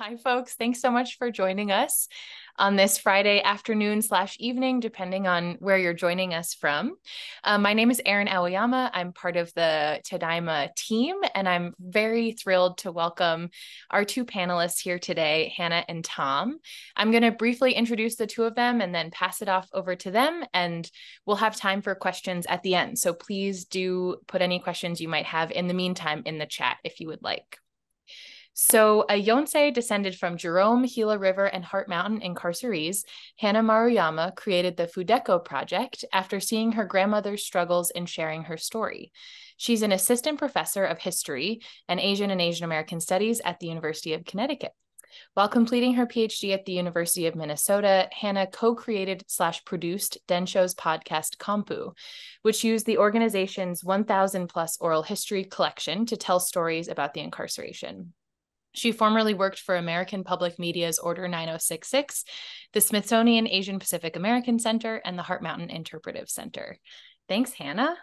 Hi, folks. Thanks so much for joining us on this Friday afternoon/evening, depending on where you're joining us from. My name is Erin Aoyama. I'm part of the Tadaima team, and I'm very thrilled to welcome our two panelists here today, Hannah and Tom. I'm going to briefly introduce the two of them and then pass it off over to them, and we'll have time for questions at the end. So please do put any questions you might have in the meantime in the chat if you would like. So a Yonsei descended from Jerome, Gila River, and Heart Mountain in Carceres, Hannah Maruyama created the Fudeko Project after seeing her grandmother's struggles in sharing her story. She's an assistant professor of history and Asian American studies at the University of Connecticut. While completing her PhD at the University of Minnesota, Hannah co-created/produced Densho's podcast Kampu, which used the organization's 1,000 plus oral history collection to tell stories about the incarceration. She formerly worked for American Public Media's Order 9066, the Smithsonian Asian Pacific American Center, and the Heart Mountain Interpretive Center. Thanks, Hannah.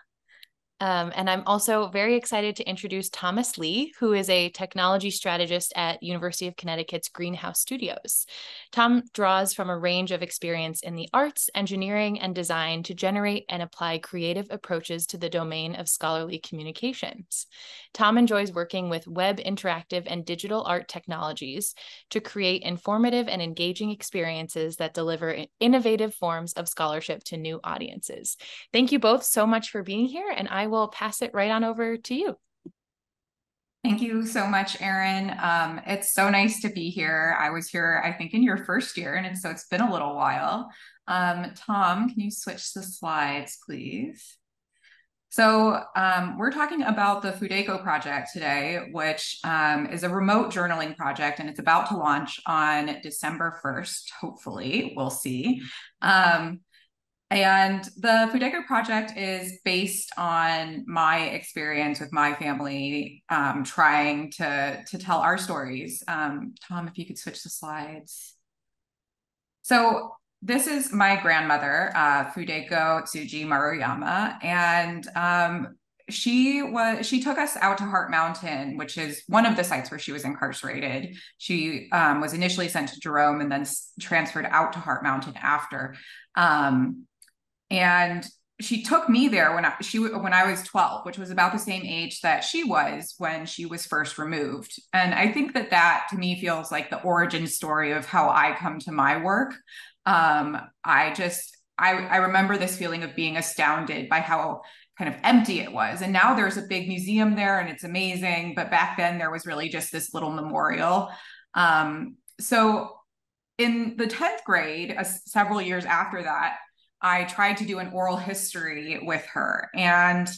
And I'm also very excited to introduce Thomas Lee, who is a technology strategist at University of Connecticut's Greenhouse Studios. Tom draws from a range of experience in the arts, engineering, and design to generate and apply creative approaches to the domain of scholarly communications. Tom enjoys working with web, interactive, and digital art technologies to create informative and engaging experiences that deliver innovative forms of scholarship to new audiences. Thank you both so much for being here, and I will pass it right on over to you. Thank you so much, Erin. It's so nice to be here. I was here, I think, in your first year, and so it's been a little while. Tom, can you switch the slides, please? So we're talking about the Fudeko project today, which is a remote journaling project, and it's about to launch on December 1st, hopefully. We'll see. And the Fudeko project is based on my experience with my family trying to tell our stories. Tom, if you could switch the slides. So this is my grandmother, Fudeko Tsuji Maruyama, and she took us out to Heart Mountain, which is one of the sites where she was incarcerated. She was initially sent to Jerome and then transferred out to Heart Mountain after. And she took me there when I was 12, which was about the same age that she was when she was first removed. And I think that to me feels like the origin story of how I come to my work. I remember this feeling of being astounded by how kind of empty it was. And now there's a big museum there and it's amazing. But back then there was really just this little memorial. So in the 10th grade, several years after that, I tried to do an oral history with her. And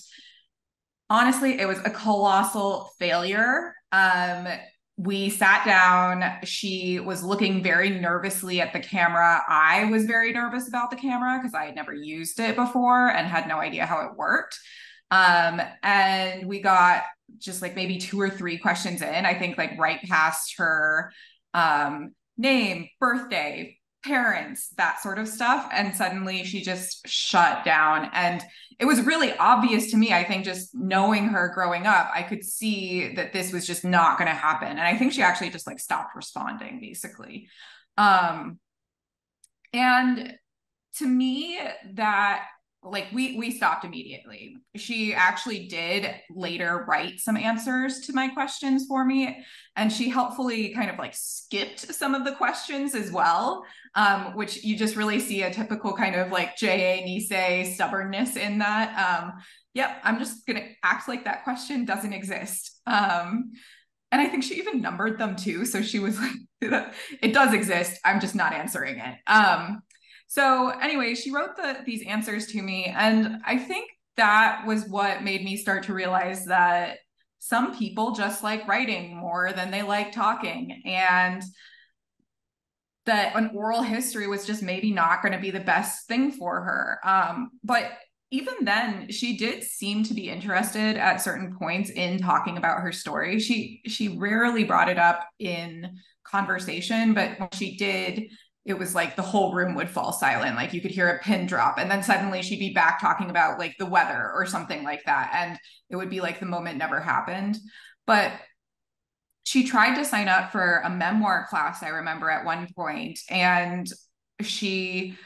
honestly, it was a colossal failure. We sat down. She was looking very nervously at the camera. I was very nervous about the camera because I had never used it before and had no idea how it worked. And we got just like maybe 2 or 3 questions in, I think like right past her name, birthday, parents, that sort of stuff. And suddenly she just shut down. And it was really obvious to me, I think, just knowing her growing up, I could see that this was just not going to happen. And I think she actually just like stopped responding, basically. And to me, that like we stopped immediately. She actually did later write some answers to my questions for me, and she helpfully kind of like skipped some of the questions as well, which you just really see a typical kind of like J.A. Nisei stubbornness in that. Yep, I'm just gonna act like that question doesn't exist. And I think she even numbered them too. So she was like, it does exist, I'm just not answering it. So anyway, she wrote these answers to me. And I think that was what made me start to realize that some people just like writing more than they like talking. And that an oral history was just maybe not going to be the best thing for her. But even then, she did seem to be interested at certain points in talking about her story. She rarely brought it up in conversation, but when she did, it was like the whole room would fall silent. Like you could hear a pin drop, and then suddenly she'd be back talking about like the weather or something like that. And it would be like the moment never happened. But she tried to sign up for a memoir class, I remember at one point, and she,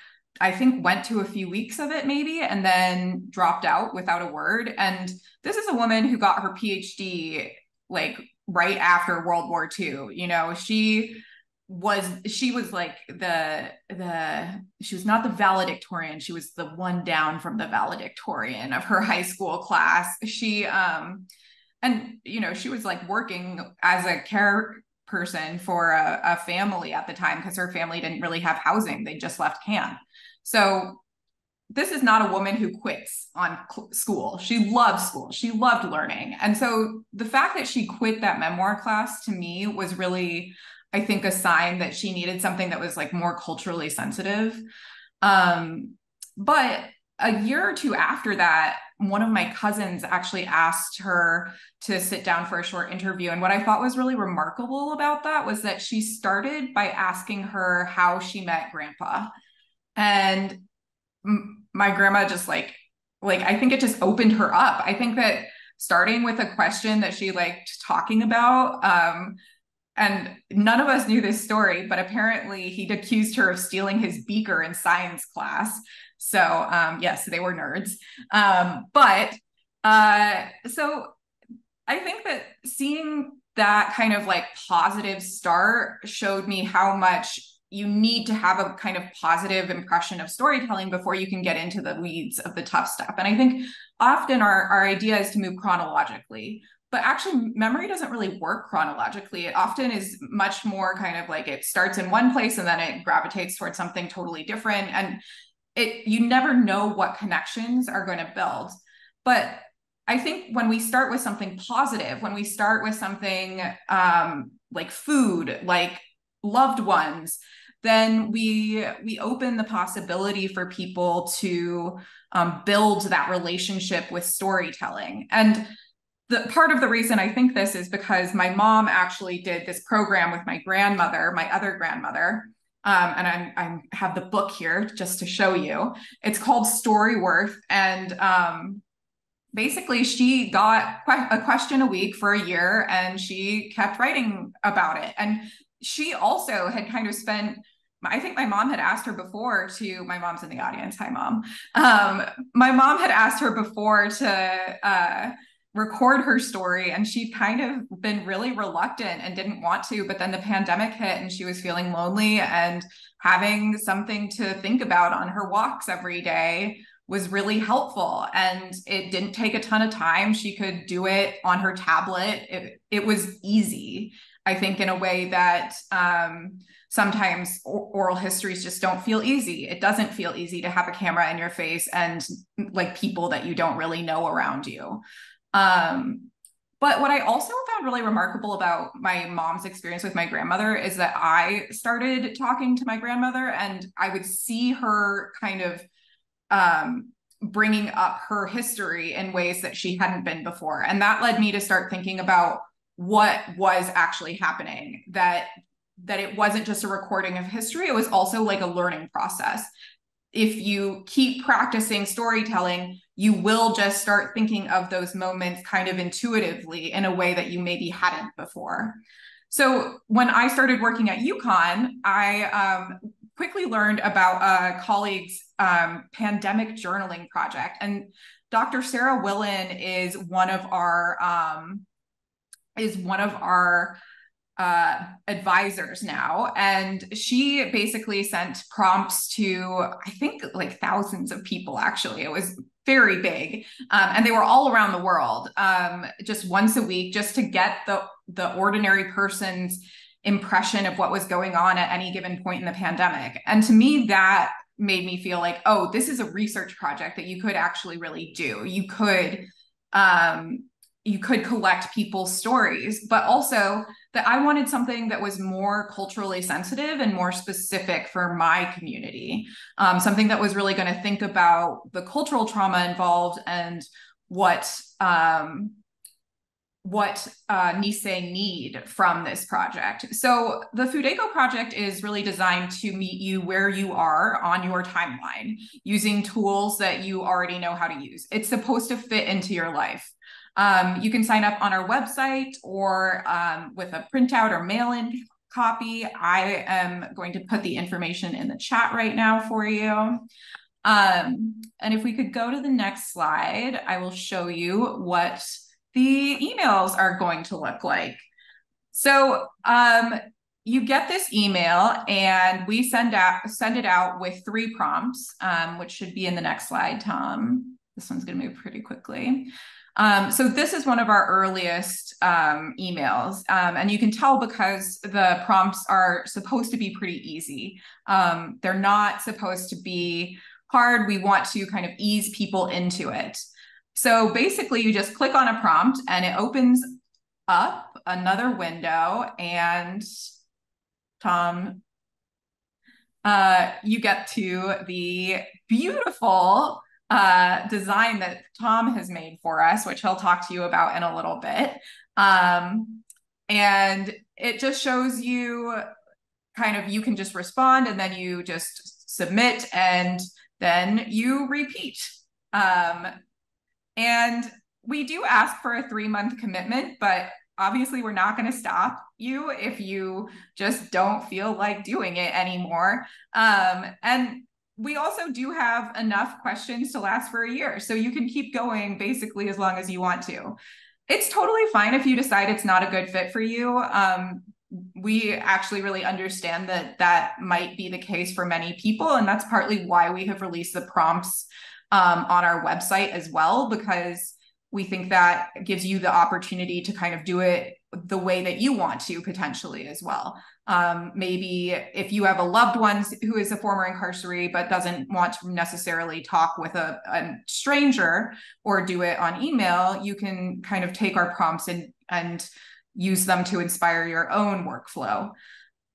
I think, went to a few weeks of it maybe, and then dropped out without a word. And this is a woman who got her PhD like right after World War II. You know, she was like she was not the valedictorian, she was the one down from the valedictorian of her high school class. And you know, she was like working as a care person for a family at the time, because her family didn't really have housing, they just left camp. So this is not a woman who quits on school. She loved school, she loved learning. And so the fact that she quit that memoir class, to me, was really, I think, a sign that she needed something that was like more culturally sensitive. But a year or two after that, one of my cousins actually asked her to sit down for a short interview. And what I thought was really remarkable about that was that she started by asking her how she met grandpa. And my grandma just like, I think it just opened her up. I think that starting with a question that she liked talking about, and none of us knew this story, but apparently he'd accused her of stealing his beaker in science class. So yes, they were nerds. So I think that seeing that kind of like positive start showed me how much you need to have a kind of positive impression of storytelling before you can get into the weeds of the tough stuff. And I think often our idea is to move chronologically, but actually memory doesn't really work chronologically. It often is much more kind of like it starts in one place and then it gravitates towards something totally different. And you never know what connections are going to build. But I think when we start with something positive, when we start with something like food, like loved ones, then we open the possibility for people to build that relationship with storytelling. And the part of the reason I think this is because my mom actually did this program with my grandmother, my other grandmother. And I have the book here just to show you. It's called Storyworth. And basically she got a question a week for a year and she kept writing about it. And she also had kind of spent, I think my mom had asked her before my mom's in the audience. Hi, Mom. My mom had asked her before to record her story, and she'd kind of been really reluctant and didn't want to, but then the pandemic hit and she was feeling lonely, and having something to think about on her walks every day was really helpful. And it didn't take a ton of time. She could do it on her tablet. It was easy, I think, in a way that sometimes oral histories just don't feel easy. It doesn't feel easy to have a camera in your face and like people that you don't really know around you. But what I also found really remarkable about my mom's experience with my grandmother is that I started talking to my grandmother and I would see her kind of bringing up her history in ways that she hadn't been before. And that led me to start thinking about what was actually happening, that it wasn't just a recording of history, it was also like a learning process. If you keep practicing storytelling, you will just start thinking of those moments kind of intuitively in a way that you maybe hadn't before. So when I started working at UConn, I quickly learned about a colleague's pandemic journaling project. And Dr. Sarah Willen is one of our advisors now. And she basically sent prompts to, I think, like thousands of people, actually. It was very big. And they were all around the world, just once a week, just to get the ordinary person's impression of what was going on at any given point in the pandemic. And to me, that made me feel like, oh, this is a research project that you could actually really do. You could collect people's stories, but also that I wanted something that was more culturally sensitive and more specific for my community. Something that was really going to think about the cultural trauma involved and what Nisei need from this project. So the Fudeko project is really designed to meet you where you are on your timeline, using tools that you already know how to use. It's supposed to fit into your life. You can sign up on our website or with a printout or mail-in copy. I am going to put the information in the chat right now for you. And if we could go to the next slide, I will show you what the emails are going to look like. So you get this email and we send it out with 3 prompts, which should be in the next slide, Tom. This one's going to move pretty quickly. So this is one of our earliest emails, and you can tell because the prompts are supposed to be pretty easy. They're not supposed to be hard. We want to kind of ease people into it. So basically you just click on a prompt and it opens up another window, and Tom, you get to the beautiful design that Tom has made for us, which he'll talk to you about in a little bit. And it just shows you kind of, you can just respond and then you just submit and then you repeat. And we do ask for a 3-month commitment, but obviously we're not going to stop you if you just don't feel like doing it anymore. And we also do have enough questions to last for a year. So you can keep going basically as long as you want to. It's totally fine if you decide it's not a good fit for you. We actually really understand that that might be the case for many people. And that's partly why we have released the prompts on our website as well, because we think that gives you the opportunity to kind of do it the way that you want to potentially as well. Maybe if you have a loved one who is a former incarceree but doesn't want to necessarily talk with a stranger or do it on email, you can kind of take our prompts and use them to inspire your own workflow.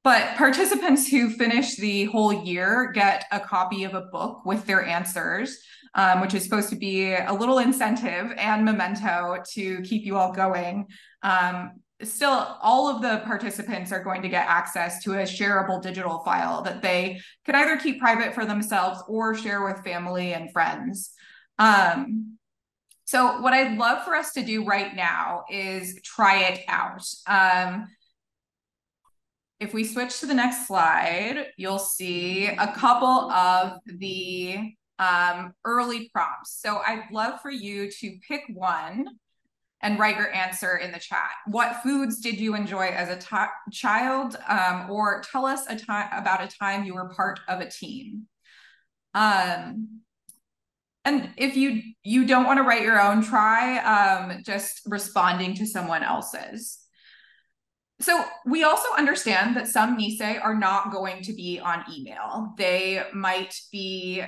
But participants who finish the whole year get a copy of a book with their answers, which is supposed to be a little incentive and memento to keep you all going. Still, all of the participants are going to get access to a shareable digital file that they can either keep private for themselves or share with family and friends. So what I'd love for us to do right now is try it out. If we switch to the next slide, you'll see a couple of the early prompts. So I'd love for you to pick one and write your answer in the chat. What foods did you enjoy as a child? Or tell us about a time you were part of a team. And if you don't want to write your own, try just responding to someone else's. So we also understand that some NISE are not going to be on email. They might be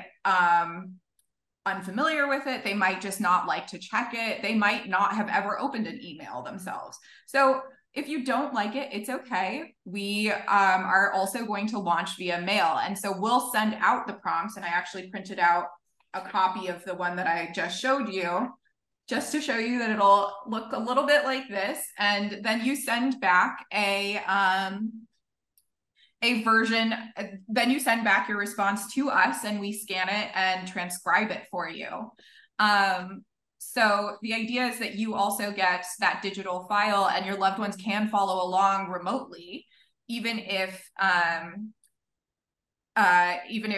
unfamiliar with it. They might just not like to check it. They might not have ever opened an email themselves. So if you don't like it, it's okay. We are also going to launch via mail. And so we'll send out the prompts. And I actually printed out a copy of the one that I just showed you, just to show you that it'll look a little bit like this. And then you send back a version, then you send back your response to us and we scan it and transcribe it for you. So the idea is that you also get that digital file and your loved ones can follow along remotely, even if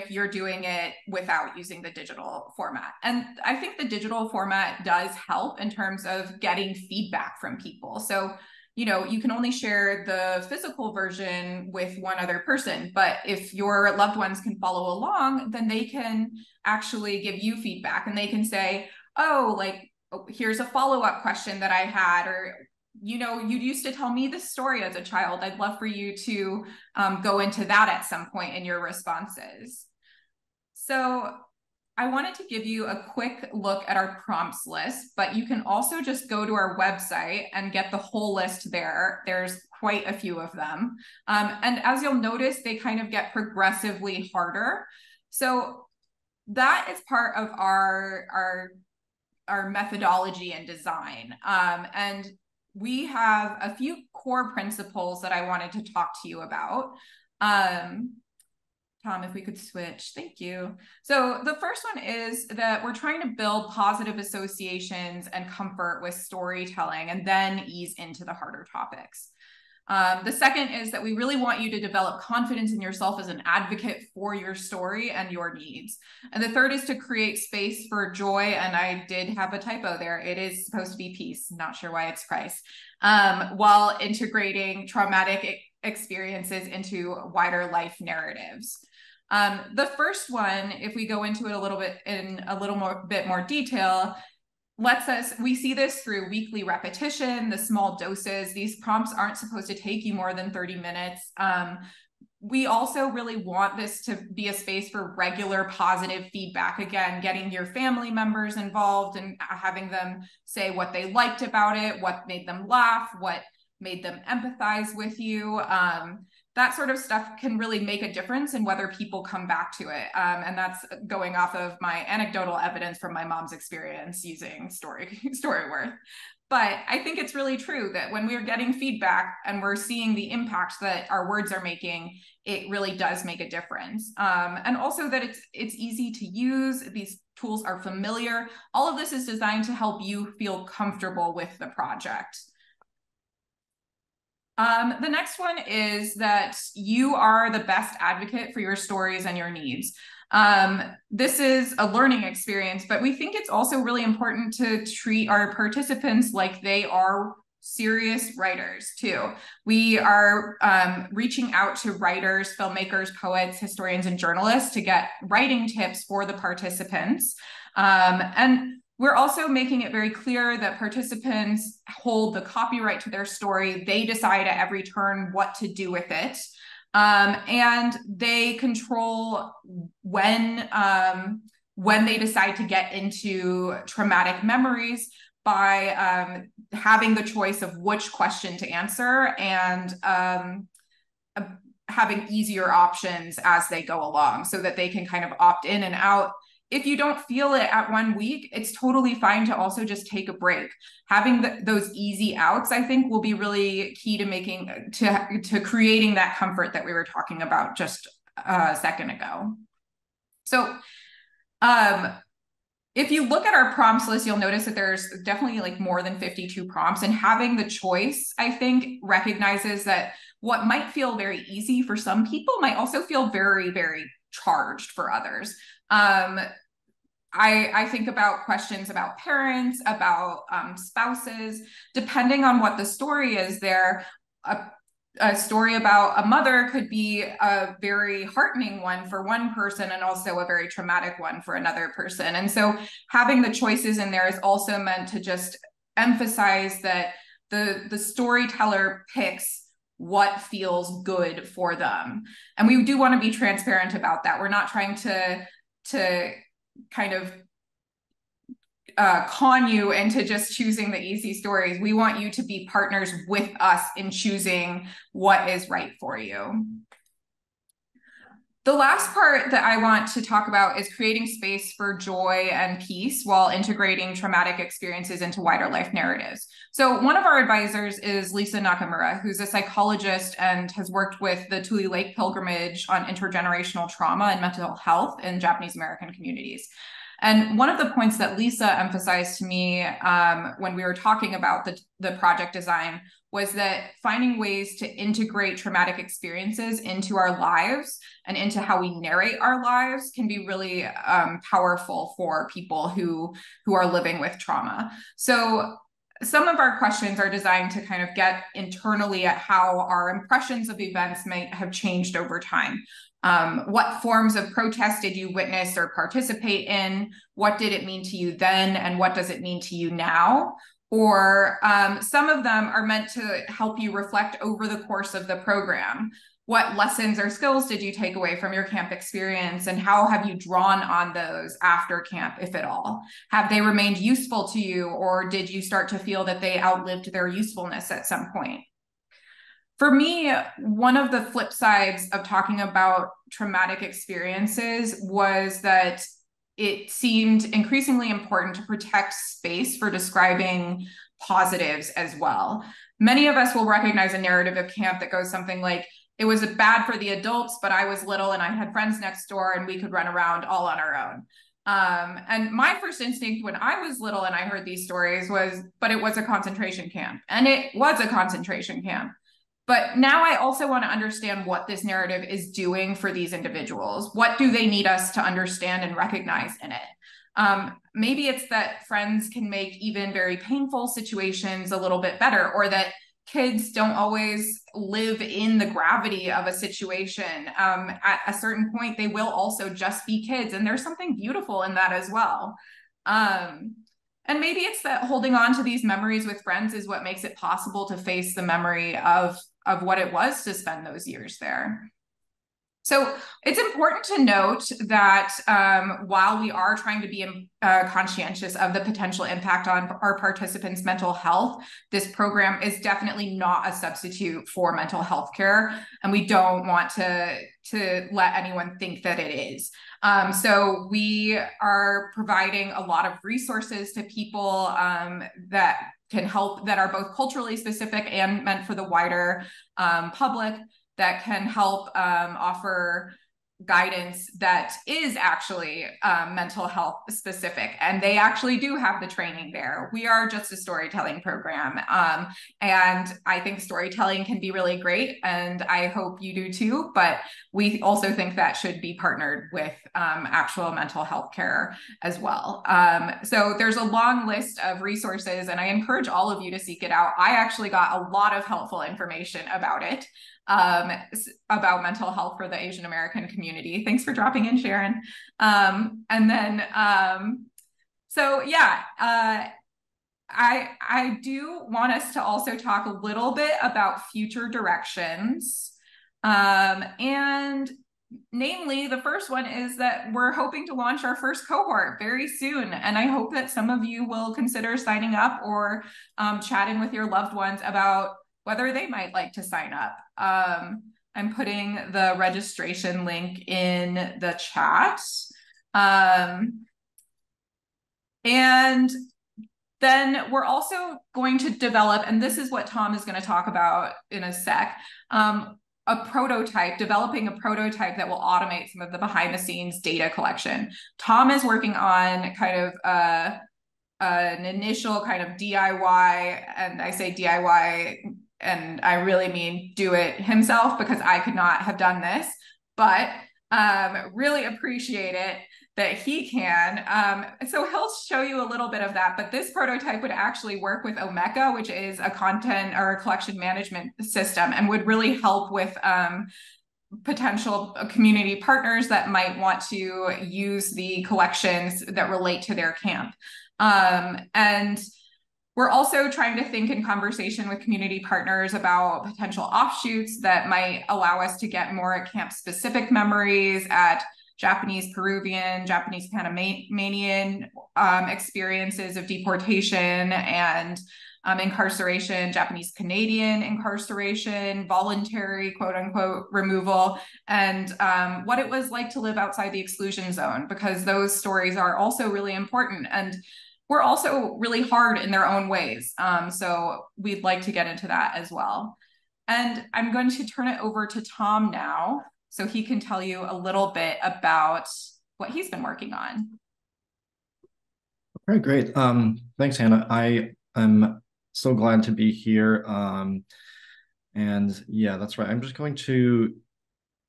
you're doing it without using the digital format. And I think the digital format does help in terms of getting feedback from people. So, you know, you can only share the physical version with one other person, but if your loved ones can follow along, then they can actually give you feedback and they can say, oh, like, here's a follow-up question that I had, or, you know, you used to tell me this story as a child. I'd love for you to go into that at some point in your responses. So I wanted to give you a quick look at our prompts list, but you can also just go to our website and get the whole list there. There's quite a few of them. And as you'll notice, they kind of get progressively harder. So that is part of our methodology and design. And we have a few core principles that I wanted to talk to you about. Tom, if we could switch. Thank you. So the first one is that we're trying to build positive associations and comfort with storytelling and then ease into the harder topics. The second is that we really want you to develop confidence in yourself as an advocate for your story and your needs. And the third is to create space for joy. And I did have a typo there. It is supposed to be peace. Not sure why it's Christ. While integrating traumatic experiences into wider life narratives. The first one, if we go into it a little bit in a bit more detail, we see this through weekly repetition, the small doses. These prompts aren't supposed to take you more than 30 minutes. We also really want this to be a space for regular positive feedback. Again, getting your family members involved and having them say what they liked about it, what made them laugh, what made them empathize with you. That sort of stuff can really make a difference in whether people come back to it. And that's going off of my anecdotal evidence from my mom's experience using Storyworth. But I think it's really true that when we're getting feedback and we're seeing the impact that our words are making, it really does make a difference. And also that it's easy to use. These tools are familiar. All of this is designed to help you feel comfortable with the project. The next one is that you are the best advocate for your stories and your needs. This is a learning experience, but we think it's also really important to treat our participants like they are serious writers too. We are reaching out to writers, filmmakers, poets, historians, and journalists to get writing tips for the participants. And we're also making it very clear that participants hold the copyright to their story. They decide at every turn what to do with it. And they control when they decide to get into traumatic memories by having the choice of which question to answer and having easier options as they go along so that they can kind of opt in and out. If you don't feel it at 1 week, it's totally fine to also just take a break. Having those easy outs, I think, will be really key to creating that comfort that we were talking about just a second ago. So if you look at our prompts list, you'll notice that there's definitely like more than 52 prompts, and having the choice, I think, recognizes that what might feel very easy for some people might also feel very, very charged for others. I think about questions about parents, about spouses, depending on what the story is there. A story about a mother could be a very heartening one for one person and also a very traumatic one for another person. And so having the choices in there is also meant to just emphasize that the storyteller picks what feels good for them. And we do want to be transparent about that. We're not trying to kind of con you into just choosing the easy stories. We want you to be partners with us in choosing what is right for you. The last part that I want to talk about is creating space for joy and peace while integrating traumatic experiences into wider life narratives. So one of our advisors is Lisa Nakamura, who's a psychologist and has worked with the Tule Lake Pilgrimage on intergenerational trauma and mental health in Japanese American communities. And one of the points that Lisa emphasized to me when we were talking about the project design was that finding ways to integrate traumatic experiences into our lives and into how we narrate our lives can be really powerful for people who are living with trauma. So some of our questions are designed to kind of get internally at how our impressions of events may have changed over time. What forms of protest did you witness or participate in? What did it mean to you then? And what does it mean to you now? Or some of them are meant to help you reflect over the course of the program. What lessons or skills did you take away from your camp experience? And how have you drawn on those after camp, if at all? Have they remained useful to you? Or did you start to feel that they outlived their usefulness at some point? For me, one of the flip sides of talking about traumatic experiences was that it seemed increasingly important to protect space for describing positives as well. Many of us will recognize a narrative of camp that goes something like, it was bad for the adults, but I was little and I had friends next door and we could run around all on our own. And my first instinct when I was little and I heard these stories was, but it was a concentration camp. And it was a concentration camp. But now I also want to understand what this narrative is doing for these individuals. What do they need us to understand and recognize in it? Maybe it's that friends can make even very painful situations a little bit better, or that kids don't always live in the gravity of a situation. At a certain point, they will also just be kids, and there's something beautiful in that as well. And maybe it's that holding on to these memories with friends is what makes it possible to face the memory of what it was to spend those years there. So it's important to note that while we are trying to be conscientious of the potential impact on our participants' mental health, this program is definitely not a substitute for mental health care, and we don't want to let anyone think that it is. So we are providing a lot of resources to people that can help, that are both culturally specific and meant for the wider public, that can help offer guidance that is actually mental health specific. And they actually do have the training there. We are just a storytelling program. And I think storytelling can be really great. And I hope you do too. But we also think that should be partnered with actual mental health care as well. So there's a long list of resources, and I encourage all of you to seek it out. I actually got a lot of helpful information about it. About mental health for the Asian American community. Thanks for dropping in, Sharon. So yeah, I do want us to also talk a little bit about future directions. And namely, the first one is that we're hoping to launch our first cohort very soon. And I hope that some of you will consider signing up or chatting with your loved ones about whether they might like to sign up. I'm putting the registration link in the chat. And then we're also going to develop, and this is what Tom is going to talk about in a sec, a prototype, developing a prototype that will automate some of the behind the scenes data collection. Tom is working on kind of an initial kind of DIY, and I say DIY, and I really mean do it himself, because I could not have done this, but really appreciate it that he can. So he'll show you a little bit of that, but this prototype would actually work with Omeka, which is a content or a collection management system, and would really help with potential community partners that might want to use the collections that relate to their camp. And we're also trying to think in conversation with community partners about potential offshoots that might allow us to get more at camp-specific memories, at Japanese Peruvian, Japanese Panamanian experiences of deportation and incarceration, Japanese Canadian incarceration, voluntary quote unquote removal, and what it was like to live outside the exclusion zone, because those stories are also really important. And we're also really hard in their own ways. So we'd like to get into that as well. And I'm going to turn it over to Tom now, so he can tell you a little bit about what he's been working on. All right, great. Thanks, Hannah. I am so glad to be here. And yeah, that's right. I'm just going to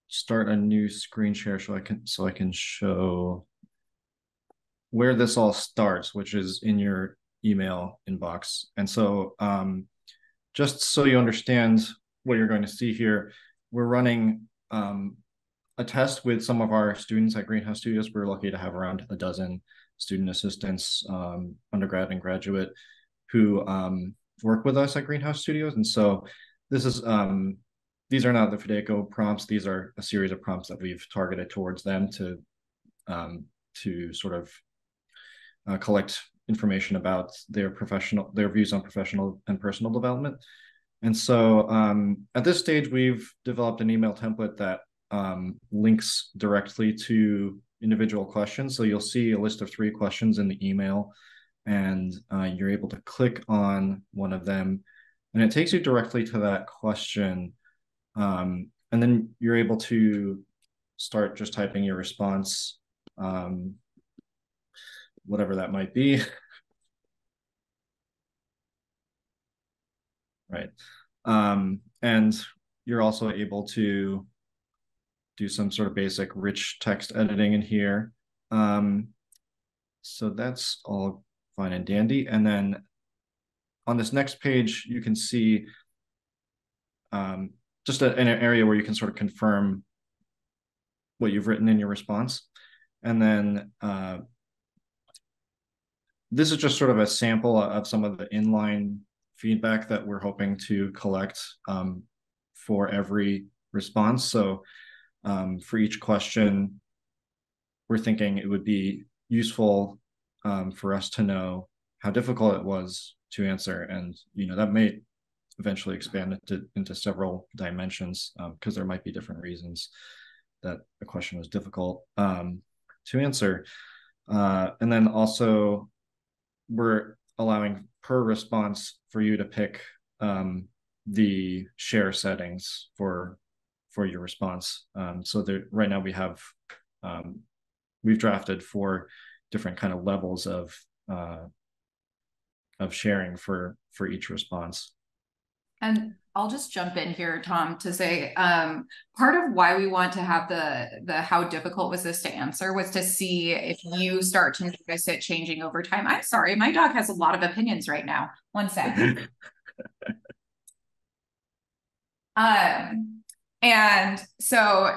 start a new screen share so I can show where this all starts, which is in your email inbox. And so just so you understand what you're going to see here, we're running a test with some of our students at Greenhouse Studios. We're lucky to have around a dozen student assistants, undergrad and graduate, who work with us at Greenhouse Studios. And so this is these are not the Fideko prompts. These are a series of prompts that we've targeted towards them to sort of collect information about their views on professional and personal development. And so at this stage, we've developed an email template that links directly to individual questions. So you'll see a list of 3 questions in the email, and you're able to click on one of them, and it takes you directly to that question. and then you're able to start just typing your response, whatever that might be. Right. And you're also able to do some sort of basic rich text editing in here. So that's all fine and dandy. And then on this next page, you can see just an area where you can sort of confirm what you've written in your response. And then this is just sort of a sample of some of the inline feedback that we're hoping to collect for every response. So for each question, we're thinking it would be useful for us to know how difficult it was to answer. And, that may eventually expand into several dimensions because there might be different reasons that a question was difficult to answer. And then also we're allowing per response for you to pick the share settings for your response. So right now we've drafted 4 different kind of levels of sharing for each response. And I'll just jump in here, Tom, to say part of why we want to have the how difficult was this to answer was to see if you start to notice it changing over time. I'm sorry, my dog has a lot of opinions right now. One second. And so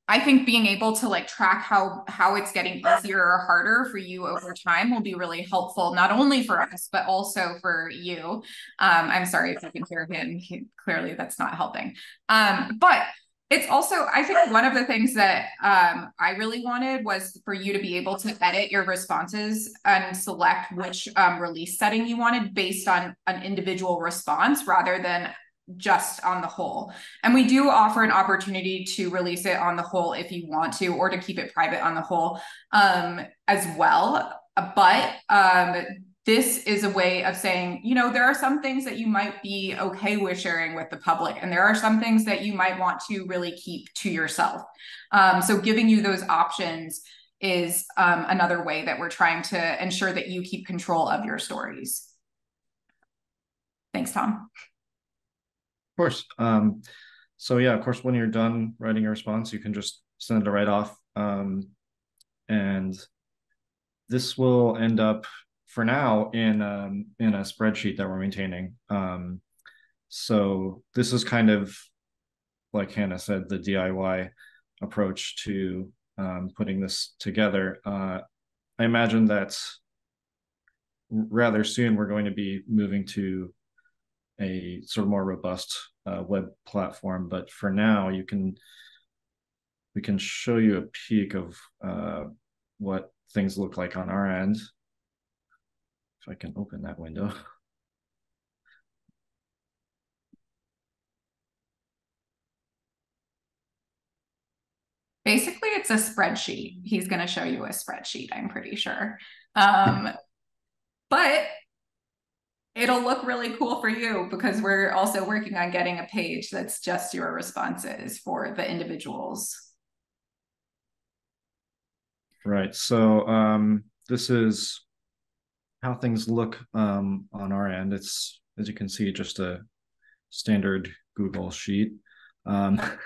I think being able to like track how it's getting easier or harder for you over time will be really helpful, not only for us, but also for you. I'm sorry if you can hear him. Clearly that's not helping. But it's also, I think one of the things that I really wanted was for you to be able to edit your responses and select which release setting you wanted based on an individual response rather than just on the whole. And we do offer an opportunity to release it on the whole if you want to, or to keep it private on the whole as well. But this is a way of saying, there are some things that you might be okay with sharing with the public, and there are some things that you might want to really keep to yourself. So giving you those options is another way that we're trying to ensure that you keep control of your stories. Thanks, Tom. Of course. So yeah, of course, when you're done writing your response, you can just send it right off. And this will end up for now in a spreadsheet that we're maintaining. So this is kind of, like Hannah said, the DIY approach to putting this together. I imagine that rather soon we're going to be moving to a sort of more robust web platform, but for now we can show you a peek of what things look like on our end. If I can open that window. Basically, it's a spreadsheet. He's going to show you a spreadsheet, I'm pretty sure. But it'll look really cool for you because we're also working on getting a page that's just your responses for the individuals. Right. So this is how things look on our end. It's, as you can see, just a standard Google sheet. But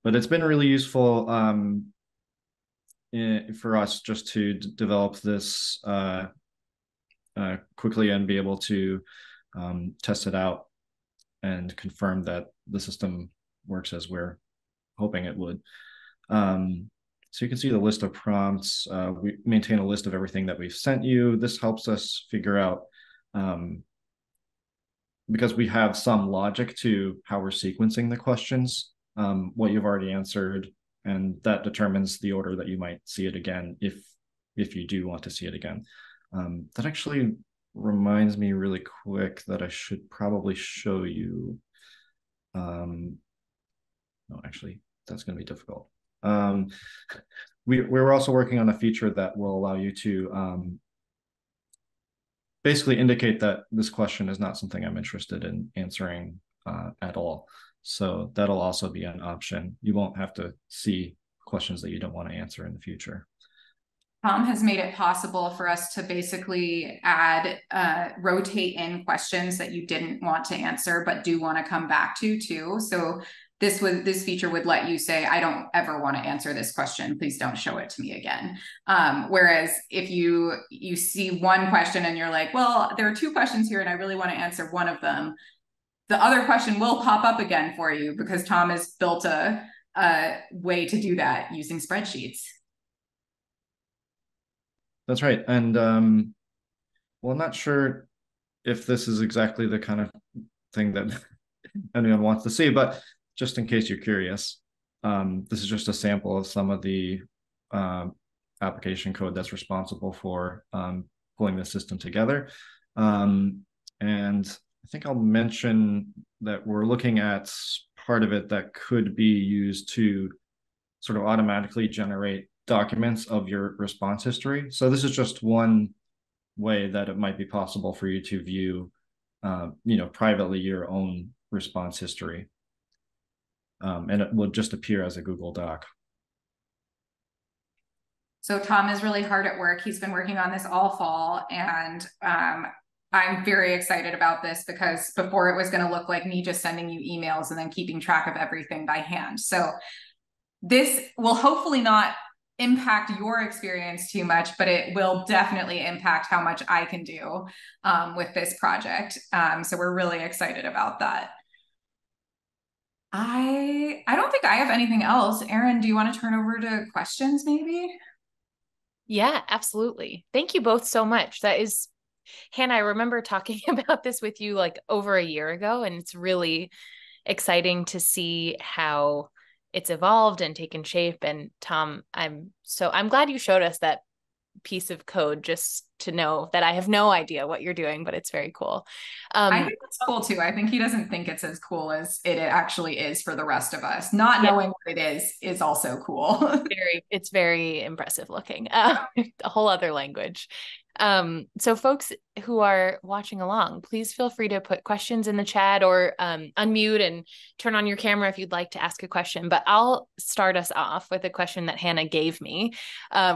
it's been really useful for us just to develop this quickly and be able to test it out and confirm that the system works as we're hoping it would. So you can see the list of prompts. We maintain a list of everything that we've sent you. This helps us figure out, because we have some logic to how we're sequencing the questions, what you've already answered, and that determines the order that you might see it again if you do want to see it again. That actually reminds me really quick that I should probably show you. No, actually, that's going to be difficult. We're also working on a feature that will allow you to basically indicate that this question is not something I'm interested in answering at all. So that'll also be an option. You won't have to see questions that you don't want to answer in the future. Tom has made it possible for us to basically rotate in questions that you didn't want to answer, but do want to come back to too. So this feature would let you say, I don't ever want to answer this question. Please don't show it to me again. Whereas if you see one question and you're like, well, there are two questions here and I really want to answer one of them, the other question will pop up again for you because Tom has built a way to do that using spreadsheets. That's right. And well, I'm not sure if this is exactly the kind of thing that anyone wants to see, but just in case you're curious, this is just a sample of some of the application code that's responsible for pulling the system together. And I think I'll mention that we're looking at part of it that could be used to sort of automatically generate documents of your response history. So this is just one way that it might be possible for you to view, privately your own response history. And it will just appear as a Google Doc. So Tom is really hard at work. He's been working on this all fall, and I'm very excited about this because before it was going to look like me just sending you emails and then keeping track of everything by hand. So this will hopefully not impact your experience too much, but it will definitely impact how much I can do with this project. So we're really excited about that. I don't think I have anything else. Erin, do you want to turn over to questions maybe? Yeah, absolutely. Thank you both so much. Hannah, I remember talking about this with you like over a year ago, and it's really exciting to see how it's evolved and taken shape. And Tom, I'm glad you showed us that piece of code just to know that I have no idea what you're doing, but it's very cool. I think it's cool too. I think he doesn't think it's as cool as it actually is for the rest of us. Not knowing what it is also cool. It's very impressive looking. A whole other language. So folks who are watching along, please feel free to put questions in the chat or unmute and turn on your camera if you'd like to ask a question. But I'll start us off with a question that Hannah gave me,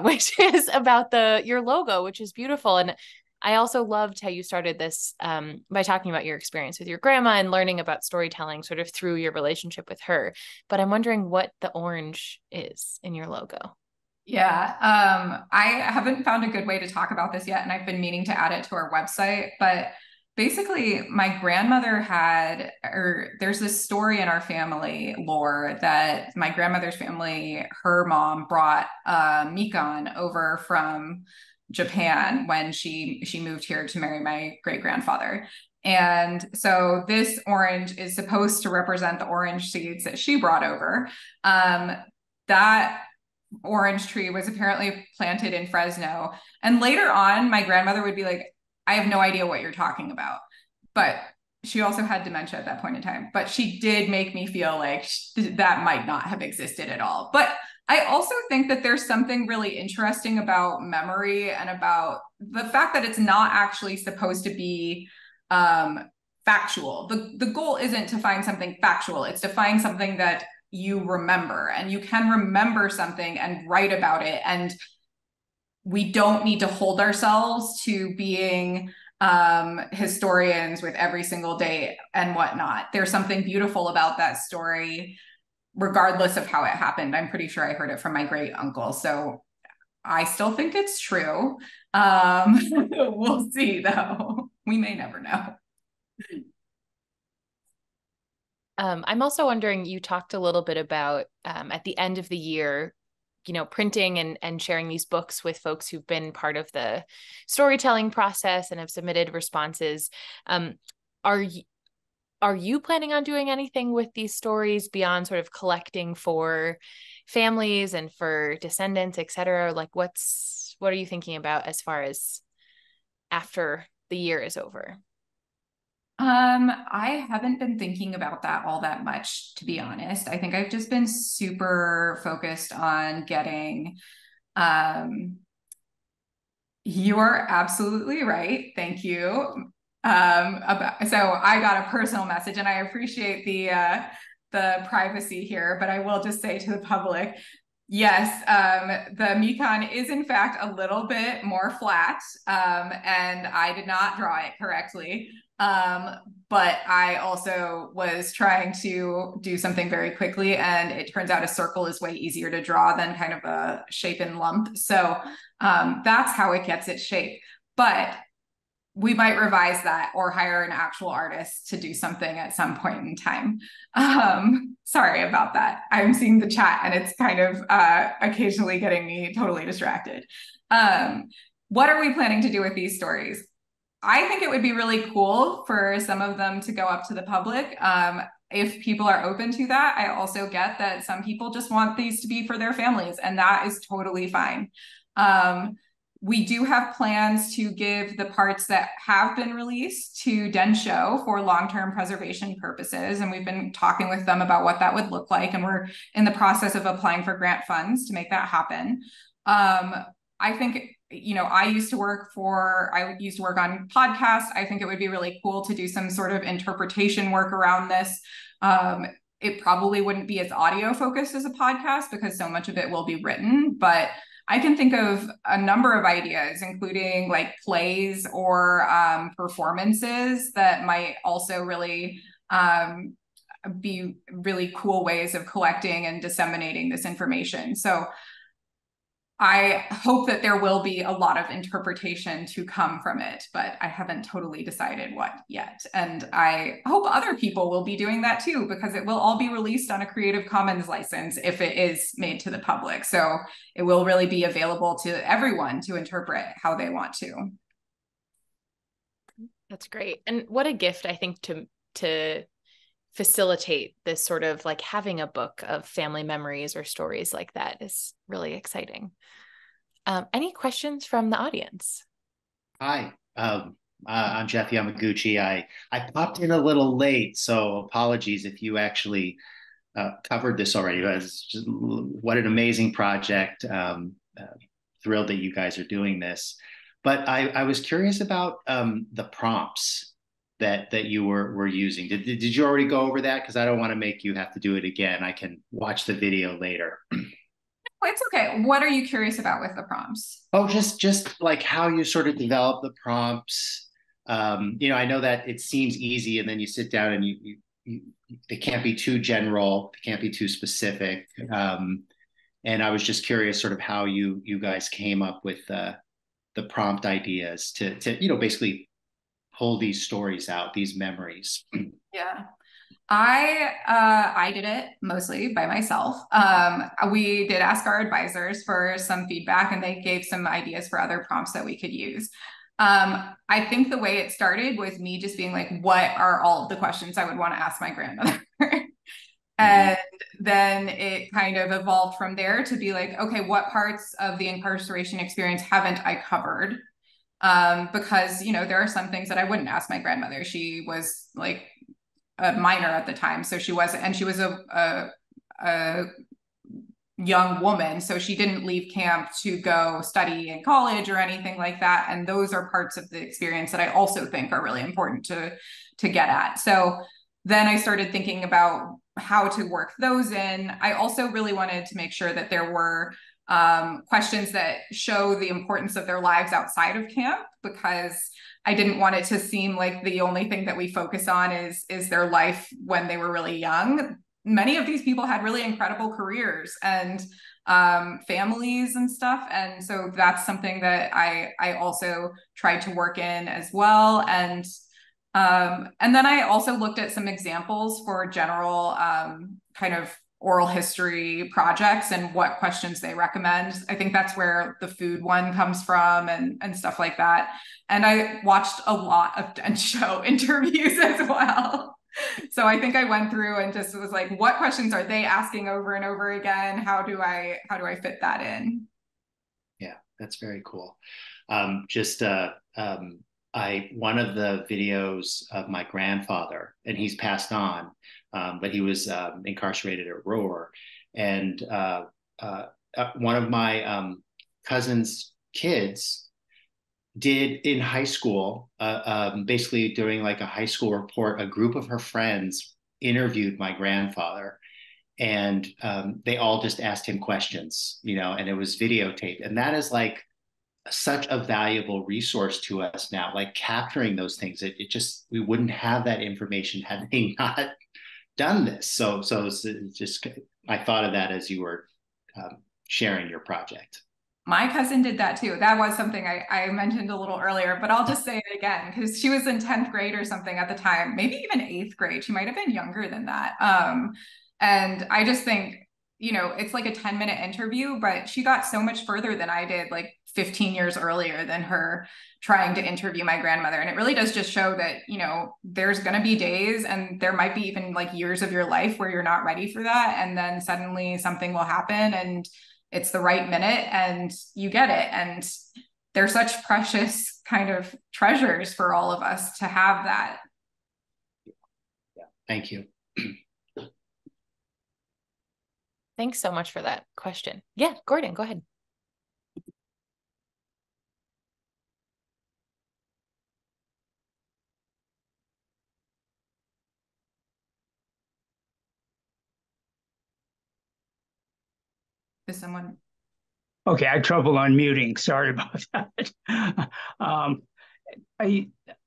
which is about your logo, which is beautiful. And I also loved how you started this by talking about your experience with your grandma and learning about storytelling sort of through your relationship with her. But I'm wondering what the orange is in your logo. Yeah, I haven't found a good way to talk about this yet, and I've been meaning to add it to our website. But basically, my grandmother there's this story in our family lore that my grandmother's family, her mom brought mikan over from Japan when she moved here to marry my great-grandfather. And so this orange is supposed to represent the orange seeds that she brought over. That orange tree was apparently planted in Fresno. And later on, my grandmother would be like, I have no idea what you're talking about. But she also had dementia at that point in time. But she did make me feel like that might not have existed at all. But I also think that there's something really interesting about memory and about the fact that it's not actually supposed to be factual. The goal isn't to find something factual. It's to find something that you remember, and you can remember something and write about it. And we don't need to hold ourselves to being historians with every single date and whatnot. There's something beautiful about that story, regardless of how it happened. I'm pretty sure I heard it from my great uncle. So I still think it's true. We'll see though. We may never know. I'm also wondering, you talked a little bit about at the end of the year, printing and sharing these books with folks who've been part of the storytelling process and have submitted responses. Are you planning on doing anything with these stories beyond sort of collecting for families and for descendants, et cetera? Like what are you thinking about as far as after the year is over? I haven't been thinking about that all that much, to be honest. I think I've just been super focused on getting, you're absolutely right. Thank you. So I got a personal message, and I appreciate the privacy here, but I will just say to the public, yes, the Mekong is in fact a little bit more flat, and I did not draw it correctly. But I also was trying to do something very quickly, and it turns out a circle is way easier to draw than kind of a shapen lump. So that's how it gets its shape. But we might revise that or hire an actual artist to do something at some point in time. Sorry about that. I'm seeing the chat and it's kind of occasionally getting me totally distracted. What are we planning to do with these stories? I think it would be really cool for some of them to go up to the public. If people are open to that, I also get that some people just want these to be for their families, and that is totally fine. We do have plans to give the parts that have been released to Densho for long-term preservation purposes. And we've been talking with them about what that would look like. And we're in the process of applying for grant funds to make that happen. I think, you know, I used to work on podcasts. I think it would be really cool to do some sort of interpretation work around this. It probably wouldn't be as audio focused as a podcast because so much of it will be written, but I can think of a number of ideas, including like plays or performances that might also really be really cool ways of collecting and disseminating this information. So I hope that there will be a lot of interpretation to come from it, but I haven't totally decided what yet. And I hope other people will be doing that too, because it will all be released on a Creative Commons license if it is made to the public. So it will really be available to everyone to interpret how they want to. That's great. And what a gift, I think, to facilitate this sort of like having a book of family memories or stories like that is really exciting. Any questions from the audience? Hi, I'm Jeff Yamaguchi. I popped in a little late, so apologies if you actually covered this already. What an amazing project. Thrilled that you guys are doing this. But I was curious about the prompts that you were using. Did you already go over that? Because I don't want to make you have to do it again. I can watch the video later. It's okay. What are you curious about with the prompts? Oh, just like how you sort of develop the prompts. You know, I know that it seems easy, and then you sit down and you they can't be too general, they can't be too specific. And I was just curious, sort of how you guys came up with the prompt ideas to you know, basically pull these stories out, these memories. Yeah. I did it mostly by myself. We did ask our advisors for some feedback, and they gave some ideas for other prompts that we could use. I think the way it started was me just being like, what are all the questions I would want to ask my grandmother? And then it kind of evolved from there to be like, okay, what parts of the incarceration experience haven't I covered? Because, you know, there are some things that I wouldn't ask my grandmother. She was like a minor at the time. So she wasn't, and she was a young woman. So she didn't leave camp to go study in college or anything like that. And those are parts of the experience that I also think are really important to get at. So then I started thinking about how to work those in. I also really wanted to make sure that there were questions that show the importance of their lives outside of camp, because I didn't want it to seem like the only thing that we focus on is their life when they were really young. Many of these people had really incredible careers and families and stuff. And so that's something that I also tried to work in as well. And then I also looked at some examples for general kind of oral history projects and what questions they recommend. I think that's where the food one comes from and stuff like that. And I watched a lot of Densho interviews as well. So I think I went through and just was like, what questions are they asking over and over again? How do I fit that in? Yeah, that's very cool. One of the videos of my grandfather, and he's passed on, but he was incarcerated at Rohr. And one of my cousin's kids did in high school, basically doing like a high school report, a group of her friends interviewed my grandfather, and they all just asked him questions, and it was videotaped. And that is like such a valuable resource to us now, like capturing those things. It just, we wouldn't have that information had they not done this. So it's just, I thought of that as you were sharing your project. My cousin did that too. That was something I mentioned a little earlier, but I'll just say it again because she was in 10th grade or something at the time, maybe even 8th grade. She might have been younger than that. And I just think, it's like a 10-minute interview, but she got so much further than I did, like 15 years earlier than her trying to interview my grandmother. And it really does just show that, there's going to be days, and there might be even like years of your life where you're not ready for that. And then suddenly something will happen and it's the right minute and you get it. And they're such precious kind of treasures for all of us to have that. Yeah. Thank you. Thanks so much for that question. Yeah, Gordon, go ahead. Is someone? Okay, I had trouble unmuting. Sorry about that.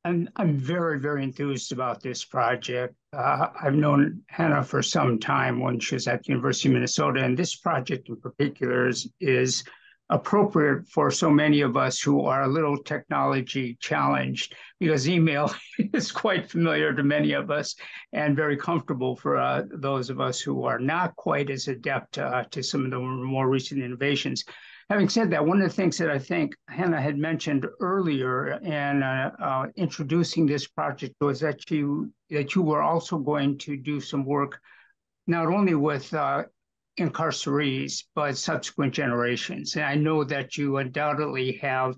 I'm very, very enthused about this project. I've known Hannah for some time when she was at the University of Minnesota, and this project in particular is appropriate for so many of us who are a little technology challenged, because email is quite familiar to many of us and very comfortable for those of us who are not quite as adept to some of the more recent innovations. Having said that, one of the things that I think Hannah had mentioned earlier in introducing this project was that you were also going to do some work not only with incarcerees, but subsequent generations. And I know that you undoubtedly have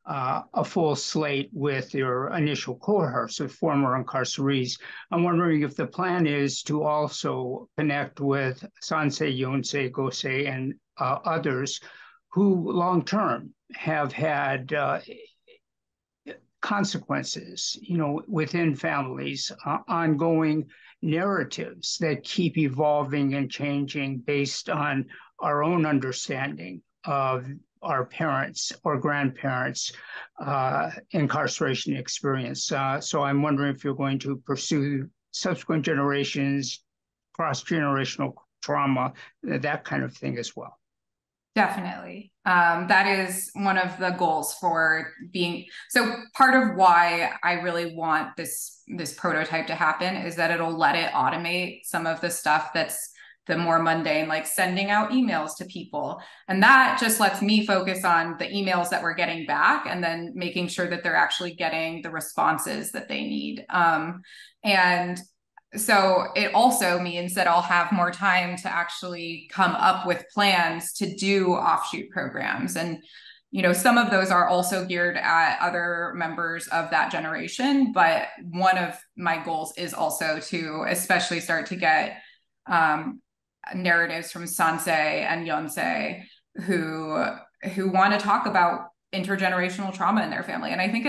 a full slate with your initial cohorts of former incarcerees. I'm wondering if the plan is to also connect with Sansei, Yonsei, Gosei, and others who long-term have had consequences, within families, ongoing narratives that keep evolving and changing based on our own understanding of our parents' or grandparents' incarceration experience. So I'm wondering if you're going to pursue subsequent generations, cross-generational trauma, that kind of thing as well. Definitely. That is one of the goals for being, so part of why I really want this prototype to happen is that it'll let it automate some of the stuff that's the more mundane, like sending out emails to people. And that just lets me focus on the emails that we're getting back and then making sure that they're actually getting the responses that they need. And so it also means that I'll have more time to actually come up with plans to do offshoot programs. And, some of those are also geared at other members of that generation. But one of my goals is also to especially start to get narratives from Sansei and Yonsei who want to talk about intergenerational trauma in their family. And I think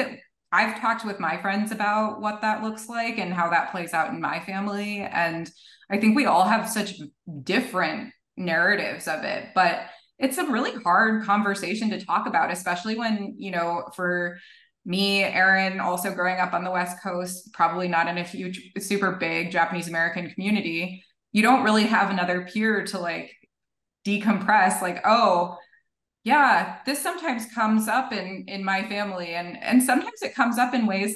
I've talked with my friends about what that looks like and how that plays out in my family. And I think we all have such different narratives of it, but it's a really hard conversation to talk about, especially when, for me, Erin, also growing up on the West Coast, probably not in a huge, super big Japanese American community, you don't really have another peer to like decompress, like, oh, yeah, this sometimes comes up in my family, and sometimes it comes up in ways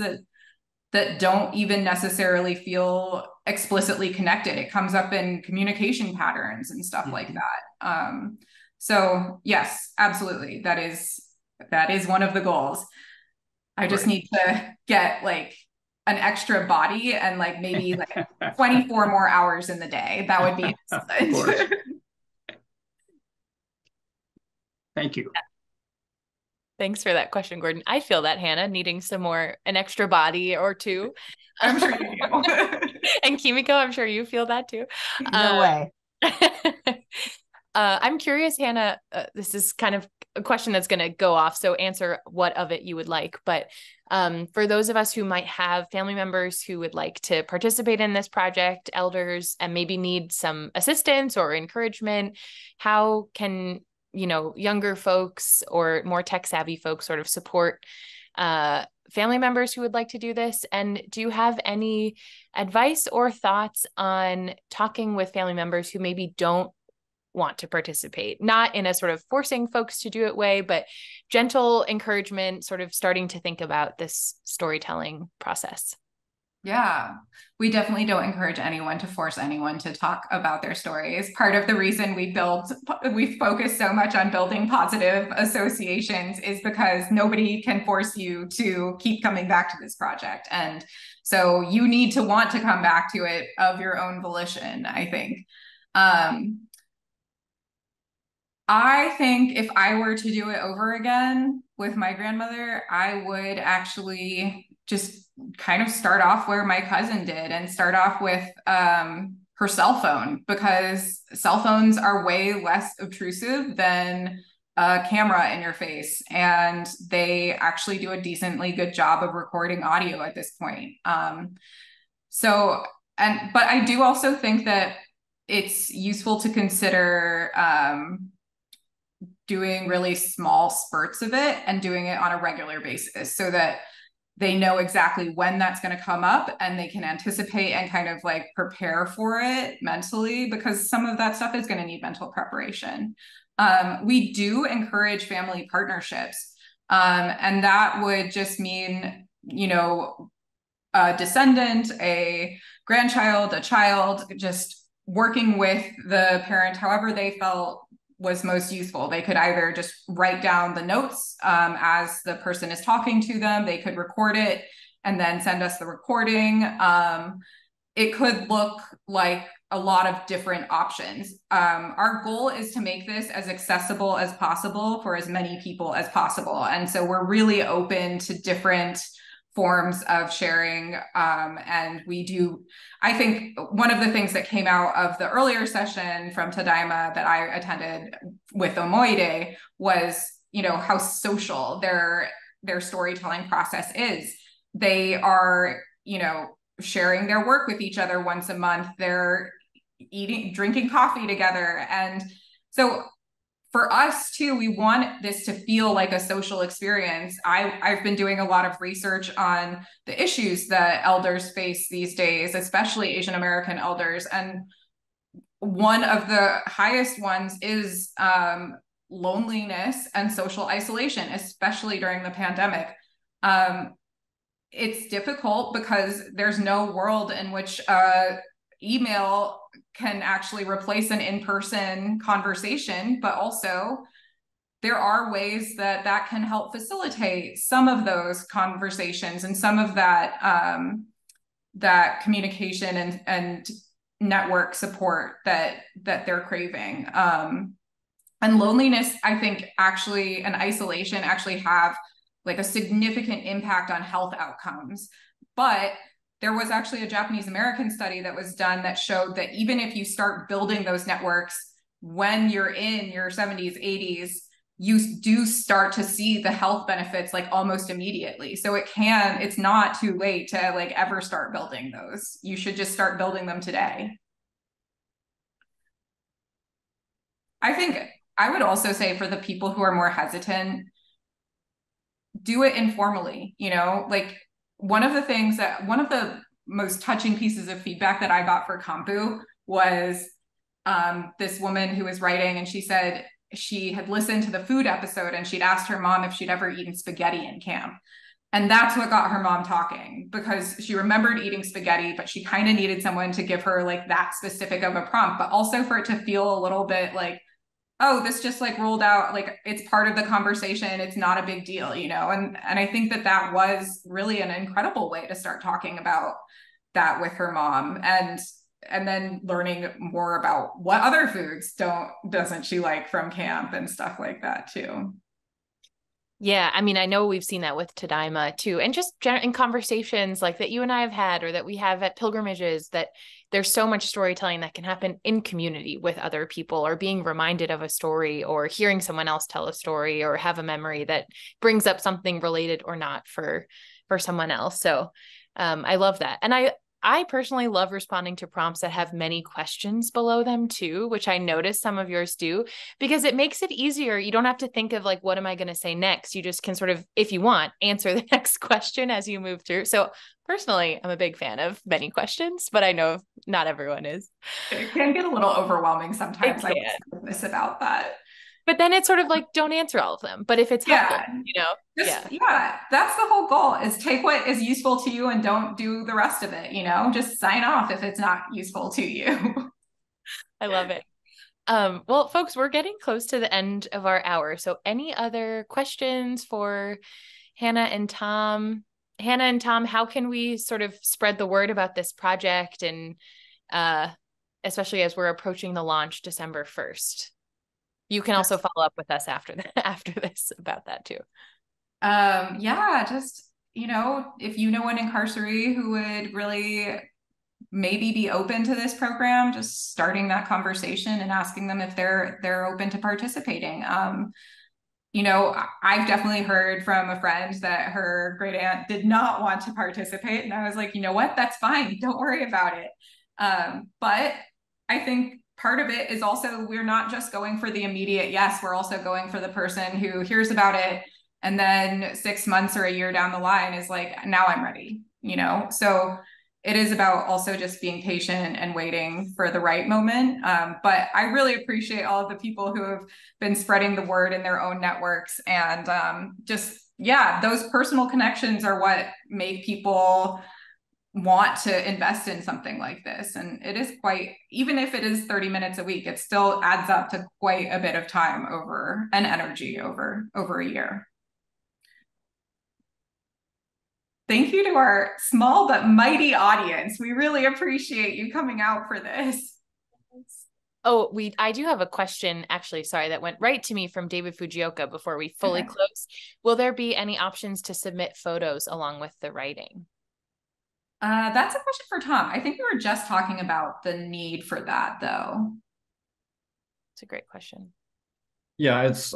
that don't even necessarily feel explicitly connected. It comes up in communication patterns and stuff like that. So yes, absolutely, that is one of the goals. I just need to get like an extra body and like maybe like 24 more hours in the day. That would be excellent. Thank you. Thanks for that question, Gordon. I feel that, Hannah, needing an extra body or two. I'm sure you do. And Kimiko, I'm sure you feel that too. No way. I'm curious, Hannah, this is kind of a question that's going to go off. So answer what of it you would like. But for those of us who might have family members who would like to participate in this project, elders, and maybe need some assistance or encouragement, how can, younger folks or more tech savvy folks sort of support family members who would like to do this? And do you have any advice or thoughts on talking with family members who maybe don't want to participate, not in a sort of forcing folks to do it way, but gentle encouragement, sort of starting to think about this storytelling process? Yeah, we definitely don't encourage anyone to force anyone to talk about their stories. Part of the reason we focus so much on building positive associations is because nobody can force you to keep coming back to this project. And so you need to want to come back to it of your own volition, I think. I think if I were to do it over again with my grandmother, I would actually just kind of start off where my cousin did and start off with her cell phone, because cell phones are way less obtrusive than a camera in your face. And they actually do a decently good job of recording audio at this point. But I do also think that it's useful to consider doing really small spurts of it and doing it on a regular basis so that they know exactly when that's going to come up and they can anticipate and kind of like prepare for it mentally, because some of that stuff is going to need mental preparation. We do encourage family partnerships. And that would just mean, a descendant, a grandchild, a child, just working with the parent, however they felt was most useful. They could either just write down the notes as the person is talking to them. They could record it and then send us the recording. It could look like a lot of different options. Our goal is to make this as accessible as possible for as many people as possible. And so we're really open to different forms of sharing. And I think one of the things that came out of the earlier session from Tadaima that I attended with Omoide was, how social their storytelling process is. They are, sharing their work with each other once a month. They're drinking coffee together. And so for us too, we want this to feel like a social experience. I've been doing a lot of research on the issues that elders face these days, especially Asian American elders. And one of the highest ones is loneliness and social isolation, especially during the pandemic. It's difficult because there's no world in which email can actually replace an in-person conversation, but also there are ways that can help facilitate some of those conversations and some of that that communication and network support that they're craving. And loneliness, I think, actually, and isolation actually have like a significant impact on health outcomes. But there was actually a Japanese American study that was done that showed that even if you start building those networks when you're in your 70s, 80s, you do start to see the health benefits like almost immediately. So it's not too late to like ever start building those. You should just start building them today. I think I would also say for the people who are more hesitant, do it informally, like one of the most touching pieces of feedback that I got for Kampu was this woman who was writing, and she said she had listened to the food episode and she'd asked her mom if she'd ever eaten spaghetti in camp. And that's what got her mom talking, because she remembered eating spaghetti, but she kind of needed someone to give her like that specific of a prompt, but also for it to feel a little bit like, oh, this just like rolled out, like it's part of the conversation. It's not a big deal, And I think that was really an incredible way to start talking about that with her mom, and then learning more about what other foods doesn't she like from camp and stuff like that too. Yeah, I mean, I know we've seen that with Tadaima too, and just in conversations like that you and I have had, or that we have at pilgrimages, that there's so much storytelling that can happen in community with other people, or being reminded of a story, or hearing someone else tell a story, or have a memory that brings up something related or not for someone else. So I love that. And I personally love responding to prompts that have many questions below them too, which I notice some of yours do, because it makes it easier. You don't have to think of like, what am I going to say next? You just can sort of, if you want, answer the next question as you move through. So personally, I'm a big fan of many questions, but I know not everyone is. It can get a little overwhelming sometimes. I It was can. nervous about that. But then it's sort of like, don't answer all of them. But if it's helpful, Yeah. yeah. Yeah, that's the whole goal, is take what is useful to you and don't do the rest of it, just sign off if it's not useful to you. I love it. Well, folks, we're getting close to the end of our hour. So any other questions for Hannah and Tom? Hannah and Tom, how can we sort of spread the word about this project, and especially as we're approaching the launch December 1st? You can also follow up with us after this about that too. Yeah, just, if you know an incarceree who would really maybe be open to this program, just starting that conversation and asking them if they're open to participating. I've definitely heard from a friend that her great aunt did not want to participate. And I was like, you know what? That's fine. Don't worry about it. But I think part of it is also, we're not just going for the immediate yes, we're also going for the person who hears about it and then 6 months or a year down the line is like, now I'm ready, So it is about also just being patient and waiting for the right moment. But I really appreciate all of the people who have been spreading the word in their own networks. And those personal connections are what make people want to invest in something like this. And it is quite, even if it is 30 minutes a week, it still adds up to quite a bit of time and energy over a year. Thank you to our small but mighty audience. We really appreciate you coming out for this. Oh, I do have a question, actually, sorry, that went right to me from David Fujioka before we fully close. Will there be any options to submit photos along with the writing? That's a question for Tom. I think we were just talking about the need for that, though. It's a great question. Yeah, it's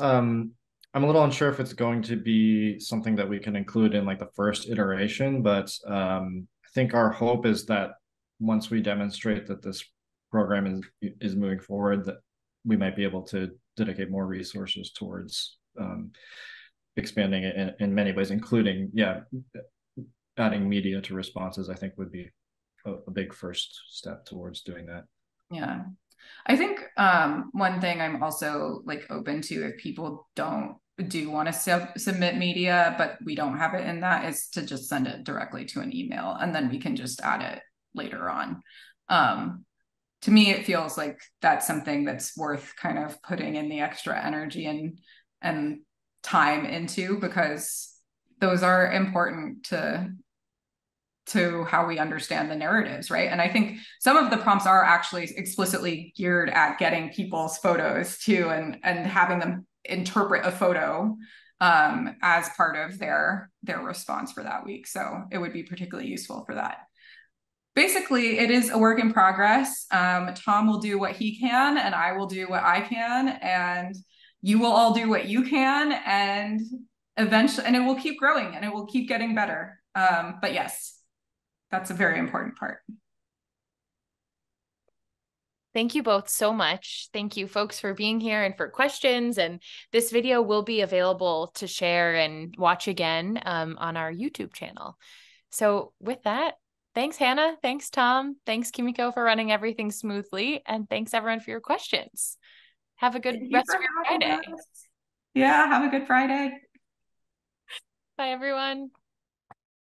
I'm a little unsure if it's going to be something that we can include in like the first iteration, but I think our hope is that once we demonstrate that this program is moving forward, that we might be able to dedicate more resources towards expanding it in many ways, including adding media to responses. I think would be a big first step towards doing that. Yeah. I think one thing I'm also like open to, if people do want to submit media, but we don't have it in that, is to just send it directly to an email, and then we can just add it later on. To me, it feels like that's something that's worth kind of putting in the extra energy and time into, because those are important to how we understand the narratives, right? And I think some of the prompts are actually explicitly geared at getting people's photos too, and having them interpret a photo as part of their response for that week. So it would be particularly useful for that. Basically, it is a work in progress. Tom will do what he can, and I will do what I can, and you will all do what you can, and eventually, and it will keep growing and it will keep getting better. But yes, that's a very important part. Thank you both so much. Thank you, folks, for being here and for questions. And this video will be available to share and watch again on our YouTube channel. So with that, thanks, Hannah. Thanks, Tom. Thanks, Kimiko, for running everything smoothly. And thanks, everyone, for your questions. Have a good rest of your Friday. Yeah, have a good Friday. Bye, everyone.